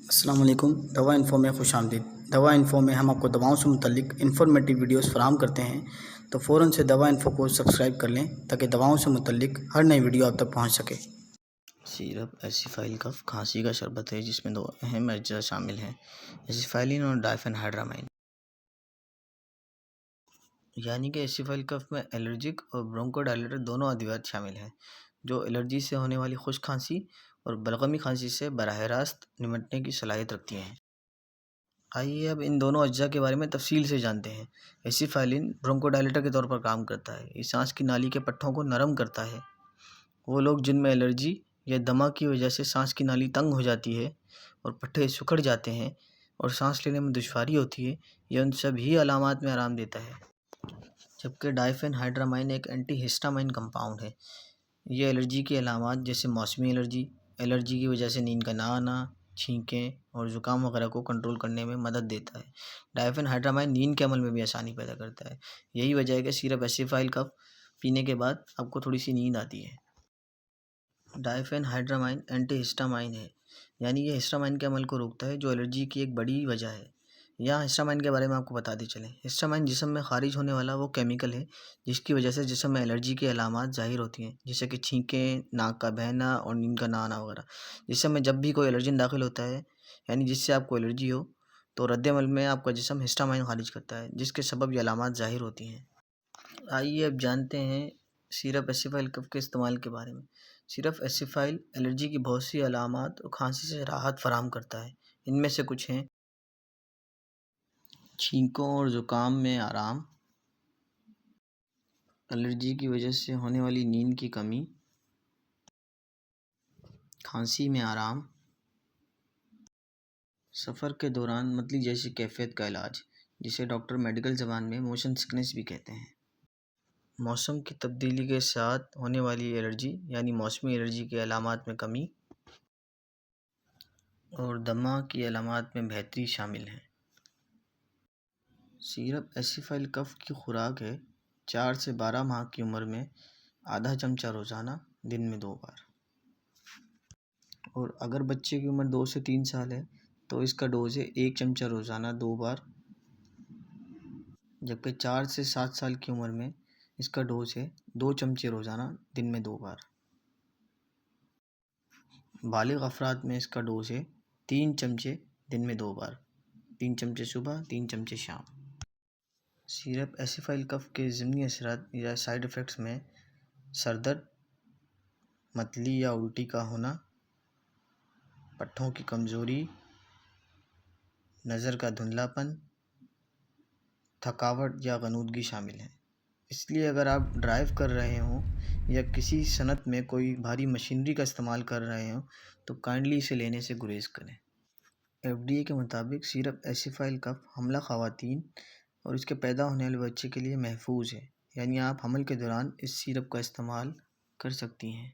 السلام علیکم۔ دوا انفو میں خوش آمدید۔ دوا انفو میں ہم آپ کو دواؤں سے متعلق انفارمیٹیو ویڈیوز فراہم کرتے ہیں، تو فوراً سے دوا انفو کو سبسکرائب کر لیں تاکہ دواؤں سے متعلق ہر نئی ویڈیو آپ تک پہنچ سکے۔ سیرپ ایسیفائل کف کھانسی کا شربت ہے جس میں دو اہم اجزاء شامل ہیں، ایسیفائلین اور ڈائفینہائڈرامائن۔ یعنی کہ ایسیفائل کف میں الرجک اور برونکو ڈائلیٹر دونوں ادویات شامل ہیں جو الرجی سے ہونے والی خشک کھانسی اور بلغمی کھانسی سے براہ راست نمٹنے کی صلاحیت رکھتی ہیں۔ آئیے اب ان دونوں اجزاء کے بارے میں تفصیل سے جانتے ہیں۔ ایسیفائلین برونکو ڈائلیٹر کے طور پر کام کرتا ہے۔ یہ سانس کی نالی کے پٹھوں کو نرم کرتا ہے۔ وہ لوگ جن میں الرجی یا دمہ کی وجہ سے سانس کی نالی تنگ ہو جاتی ہے اور پٹھے سکڑ جاتے ہیں اور سانس لینے میں دشواری ہوتی ہے، یہ ان سبھی علامات میں آرام دیتا ہے۔ جبکہ ڈائفینہائڈرامائن ایک اینٹی ہسٹامائن کمپاؤنڈ ہے۔ یہ الرجی کی علامات جیسے موسمی الرجی، الرجی کی وجہ سے نیند کا نہ آنا، چھینکیں اور زکام وغیرہ کو کنٹرول کرنے میں مدد دیتا ہے۔ ڈائفینہائڈرامائن نیند کے عمل میں بھی آسانی پیدا کرتا ہے۔ یہی وجہ ہے کہ سیرپ ایسیفائل کف پینے کے بعد آپ کو تھوڑی سی نیند آتی ہے۔ ڈائفینہائڈرامائن اینٹی ہسٹامائن ہے، یعنی یہ ہسٹامائن کے عمل کو روکتا ہے جو الرجی کی ایک بڑی وجہ ہے۔ یہاں ہسٹامائن کے بارے میں آپ کو بتاتے چلیں۔ ہسٹامائن جسم میں خارج ہونے والا وہ کیمیکل ہے جس کی وجہ سے جسم میں الرجی کی علامات ظاہر ہوتی ہیں، جیسے کہ چھینکیں، ناک کا بہنا اور نیند کا نہ آنا وغیرہ۔ جسم میں جب بھی کوئی الرجن داخل ہوتا ہے، یعنی جس سے آپ کو الرجی ہو، تو رد عمل میں آپ کا جسم ہسٹامائن خارج کرتا ہے جس کے سبب یہ علامات ظاہر ہوتی ہیں۔ آئیے اب جانتے ہیں سیرپ ایسیفائل کف کے استعمال کے بارے میں۔ سیرپ ایسیفائل الرجی کی بہت سی علامات اور کھانسی سے راحت فراہم کرتا ہے۔ ان میں سے کچھ ہیں: چھینکوں اور زکام میں آرام، الرجی کی وجہ سے ہونے والی نیند کی کمی، کھانسی میں آرام، سفر کے دوران متلی جیسی کیفیت کا علاج، جسے ڈاکٹر میڈیکل زبان میں موشن سکنس بھی کہتے ہیں۔ موسم کی تبدیلی کے ساتھ ہونے والی الرجی یعنی موسمی الرجی کے علامات میں کمی اور دمہ کی علامات میں بہتری شامل ہیں۔ سیرپ ایسیفائل کف کی خوراک ہے: 4 سے 12 ماہ کی عمر میں آدھا چمچہ روزانہ، دن میں 2 بار۔ اور اگر بچے کی عمر 2 سے 3 سال ہے تو اس کا ڈوز ہے 1 چمچہ روزانہ 2 بار، جبکہ 4 سے 7 سال کی عمر میں اس کا ڈوز ہے 2 چمچے روزانہ، دن میں 2 بار۔ بالغ افراد میں اس کا ڈوز ہے 3 چمچے، دن میں 2 بار، 3 چمچے صبح، 3 چمچے شام۔ سیرپ ایسیفائل کف کے ضمنی اثرات یا سائیڈ ایفیکٹس میں سر درد، متلی یا الٹی کا ہونا، پٹھوں کی کمزوری، نظر کا دھندلا پن، تھکاوٹ یا غنودگی شامل ہیں۔ اس لیے اگر آپ ڈرائیو کر رہے ہوں یا کسی صنعت میں کوئی بھاری مشینری کا استعمال کر رہے ہوں تو کائنڈلی اسے لینے سے گریز کریں۔ FDA کے مطابق سیرپ ایسیفائل کف حاملہ خواتین اور اس کے پیدا ہونے والے بچے کے لیے محفوظ ہے، یعنی آپ حمل کے دوران اس سیرپ کا استعمال کر سکتی ہیں۔